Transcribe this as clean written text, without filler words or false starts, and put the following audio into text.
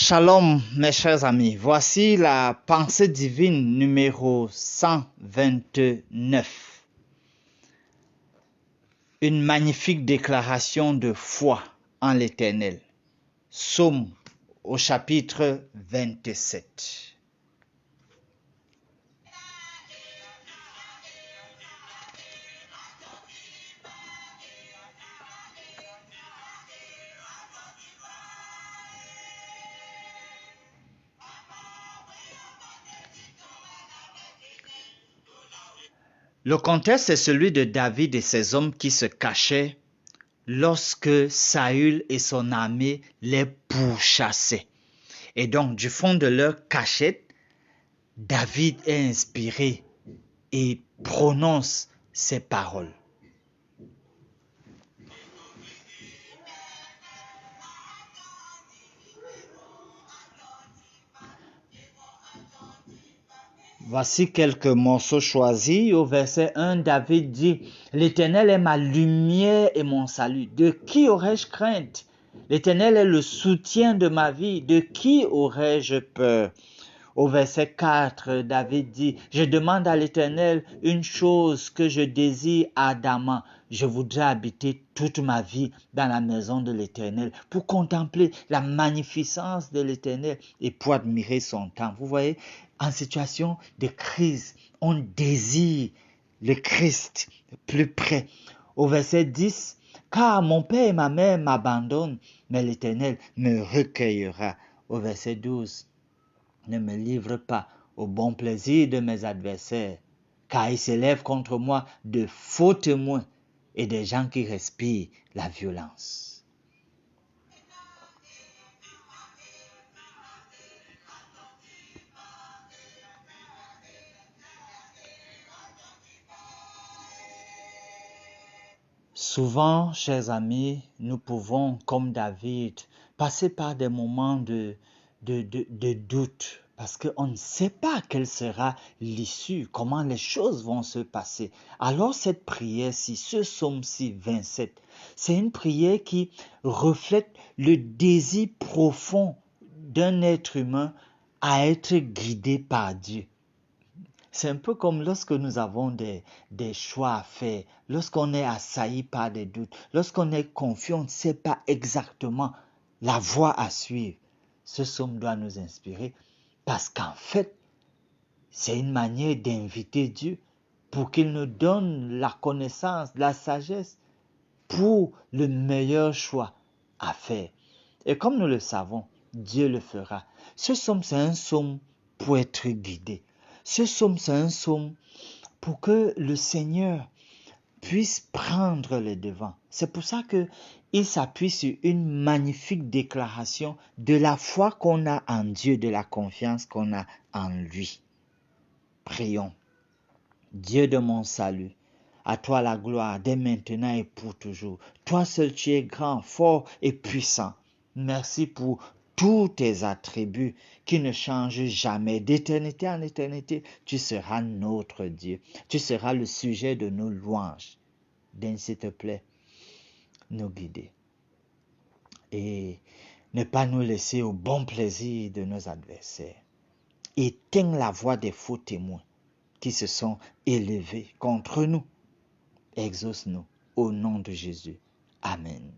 Shalom, mes chers amis. Voici la pensée divine numéro 129. Une magnifique déclaration de foi en l'Éternel. Psaume au chapitre 27. Le contexte est celui de David et ses hommes qui se cachaient lorsque Saül et son armée les pourchassaient. Et donc, du fond de leur cachette, David est inspiré et prononce ces paroles. Voici quelques morceaux choisis. Au verset 1, David dit, « L'Éternel est ma lumière et mon salut. De qui aurais-je crainte? L'Éternel est le soutien de ma vie. De qui aurais-je peur? » Au verset 4, David dit, « Je demande à l'Éternel une chose que je désire ardemment. Je voudrais habiter toute ma vie dans la maison de l'Éternel pour contempler la magnificence de l'Éternel et pour admirer son temple. » Vous voyez, en situation de crise, on désire le Christ plus près. Au verset 10, « Car mon père et ma mère m'abandonnent, mais l'Éternel me recueillera. » Au verset 12, « Ne me livre pas au bon plaisir de mes adversaires, car ils s'élèvent contre moi de faux témoins et des gens qui respirent la violence. » Souvent, chers amis, nous pouvons, comme David, passer par des moments de doute parce qu'on ne sait pas quelle sera l'issue, comment les choses vont se passer. Alors cette prière-ci, ce psaume-ci 27, c'est une prière qui reflète le désir profond d'un être humain à être guidé par Dieu. C'est un peu comme lorsque nous avons des choix à faire, lorsqu'on est assailli par des doutes, lorsqu'on est confiant, on ne sait pas exactement la voie à suivre. Ce psaume doit nous inspirer parce qu'en fait, c'est une manière d'inviter Dieu pour qu'il nous donne la connaissance, la sagesse pour le meilleur choix à faire. Et comme nous le savons, Dieu le fera. Ce psaume, c'est un psaume pour être guidé. Ce psaume, c'est un psaume pour que le Seigneur puisse prendre le devant. C'est pour ça qu'il s'appuie sur une magnifique déclaration de la foi qu'on a en Dieu, de la confiance qu'on a en lui. Prions. Dieu de mon salut, à toi la gloire, dès maintenant et pour toujours. Toi seul tu es grand, fort et puissant. Merci pour tous tes attributs qui ne changent jamais. D'éternité en éternité, tu seras notre Dieu. Tu seras le sujet de nos louanges. Donne, s'il te plaît, nous guider. Et ne pas nous laisser au bon plaisir de nos adversaires. Éteins la voix des faux témoins qui se sont élevés contre nous. Exauce-nous au nom de Jésus. Amen.